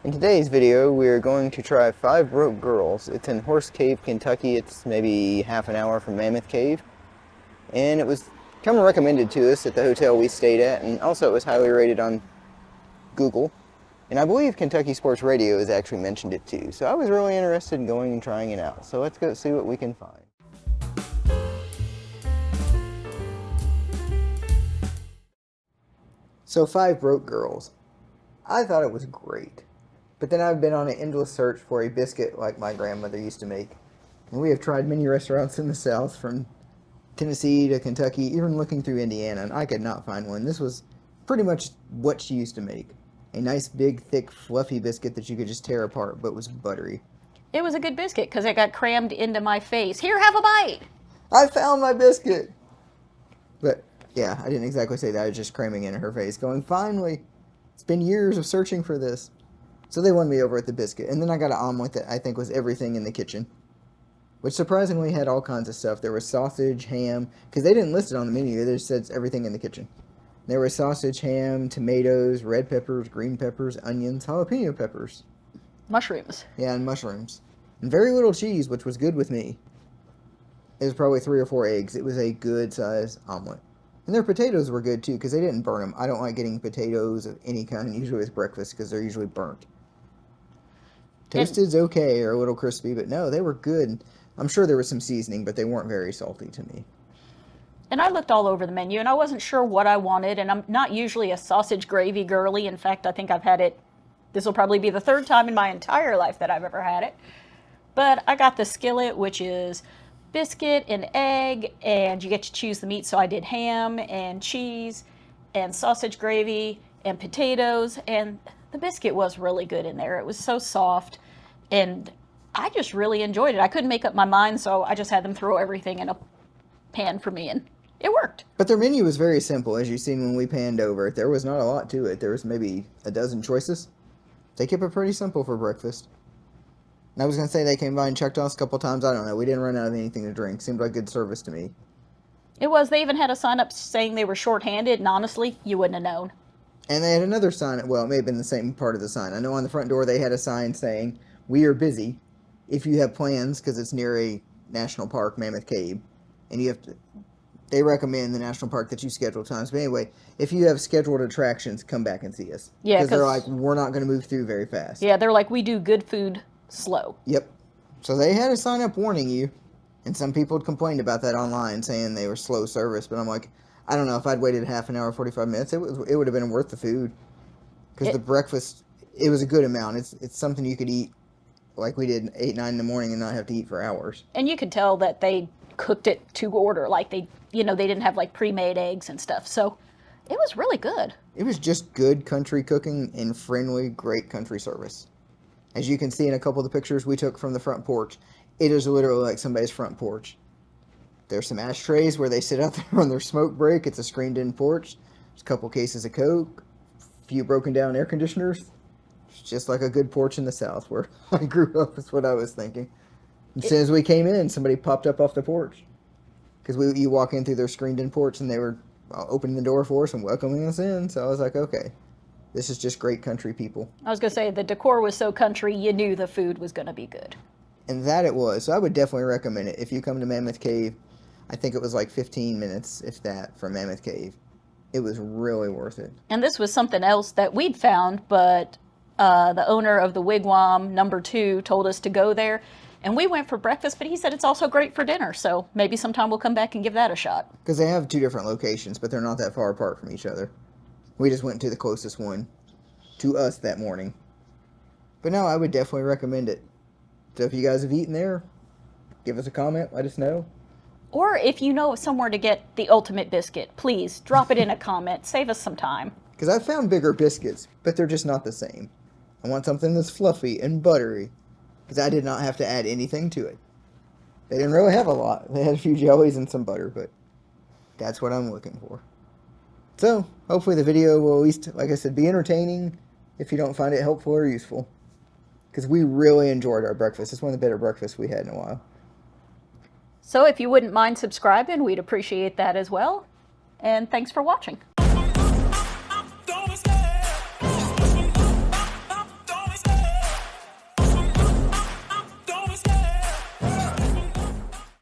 In today's video, we are going to try Five Broke Girls. It's in Horse Cave, Kentucky. It's maybe half an hour from Mammoth Cave. And it was kind of recommended to us at the hotel we stayed at, and also it was highly rated on Google. And I believe Kentucky Sports Radio has actually mentioned it too. So I was really interested in going and trying it out. So let's go see what we can find. So Five Broke Girls. I thought it was great. But then I've been on an endless search for a biscuit like my grandmother used to make. And we have tried many restaurants in the South, from Tennessee to Kentucky, even looking through Indiana, and I could not find one. This was pretty much what she used to make. A nice, big, thick, fluffy biscuit that you could just tear apart, but was buttery. It was a good biscuit because it got crammed into my face. Here, have a bite! I found my biscuit! But, yeah, I didn't exactly say that. I was just cramming into her face, going, finally! It's been years of searching for this. So they won me over at the biscuit. And then I got an omelet that I think was everything in the kitchen, which surprisingly had all kinds of stuff. There was sausage, ham, because they didn't list it on the menu. They just said everything in the kitchen. There was sausage, ham, tomatoes, red peppers, green peppers, onions, jalapeno peppers. Mushrooms. Yeah, and mushrooms. And very little cheese, which was good with me. It was probably 3 or 4 eggs. It was a good size omelet. And their potatoes were good too, because they didn't burn them. I don't like getting potatoes of any kind, usually with breakfast, because they're usually burnt. Toasted's okay, or a little crispy, but no, they were good. I'm sure there was some seasoning, but they weren't very salty to me. And I looked all over the menu, and I wasn't sure what I wanted, and I'm not usually a sausage gravy girly. In fact, I think I've had it, this will probably be the 3rd time in my entire life that I've ever had it. But I got the skillet, which is biscuit and egg, and you get to choose the meat, so I did ham and cheese and sausage gravy and potatoes, and the biscuit was really good in there. It was so soft, and I just really enjoyed it. I couldn't make up my mind, so I just had them throw everything in a pan for me, and it worked. But their menu was very simple, as you've seen when we panned over it. There was not a lot to it. There was maybe a dozen choices. They kept it pretty simple for breakfast. And I was going to say they came by and checked on us a couple times. I don't know. We didn't run out of anything to drink. Seemed like good service to me. It was. They even had a sign up saying they were shorthanded, and honestly, you wouldn't have known. And they had another sign, well, it may have been the same part of the sign. I know on the front door they had a sign saying, "We are busy. If you have plans," because it's near a national park, Mammoth Cave, and you have to, they recommend the national park that you schedule times. But anyway, if you have scheduled attractions, come back and see us. Yeah, because they're like, we're not going to move through very fast. Yeah, they're like, we do good food slow. Yep. So they had a sign up warning you, and some people had complained about that online, saying they were slow service, but I'm like, I don't know, if I'd waited half an hour, 45 minutes, it would have been worth the food. Because the breakfast, it was a good amount. It's something you could eat like we did 8, 9 in the morning and not have to eat for hours. And you could tell that they cooked it to order. Like they didn't have like pre-made eggs and stuff. So it was really good. It was just good country cooking and friendly, great country service. As you can see in a couple of the pictures we took from the front porch, it is literally like somebody's front porch. There's some ashtrays where they sit out there on their smoke break. It's a screened-in porch. There's a couple cases of Coke, a few broken-down air conditioners. It's just like a good porch in the South where I grew up, is what I was thinking. As soon as we came in, somebody popped up off the porch. Because you walk in through their screened-in porch, and they were opening the door for us and welcoming us in. So I was like, okay, this is just great country people. I was going to say, the decor was so country, you knew the food was going to be good. And that it was. So I would definitely recommend it. If you come to Mammoth Cave, I think it was like 15 minutes, if that, from Mammoth Cave. It was really worth it. And this was something else that we'd found, but the owner of the Wigwam, number 2, told us to go there. And we went for breakfast, but he said it's also great for dinner. So maybe sometime we'll come back and give that a shot. Because they have 2 different locations, but they're not that far apart from each other. We just went to the closest one to us that morning. But no, I would definitely recommend it. So if you guys have eaten there, give us a comment, let us know. Or if you know of somewhere to get the ultimate biscuit, please drop it in a comment. Save us some time. Because I've found bigger biscuits, but they're just not the same. I want something that's fluffy and buttery. Because I did not have to add anything to it. They didn't really have a lot. They had a few jellies and some butter, but that's what I'm looking for. So, hopefully the video will at least, like I said, be entertaining if you don't find it helpful or useful. Because we really enjoyed our breakfast. It's one of the better breakfasts we had in a while. So if you wouldn't mind subscribing, we'd appreciate that as well. And thanks for watching.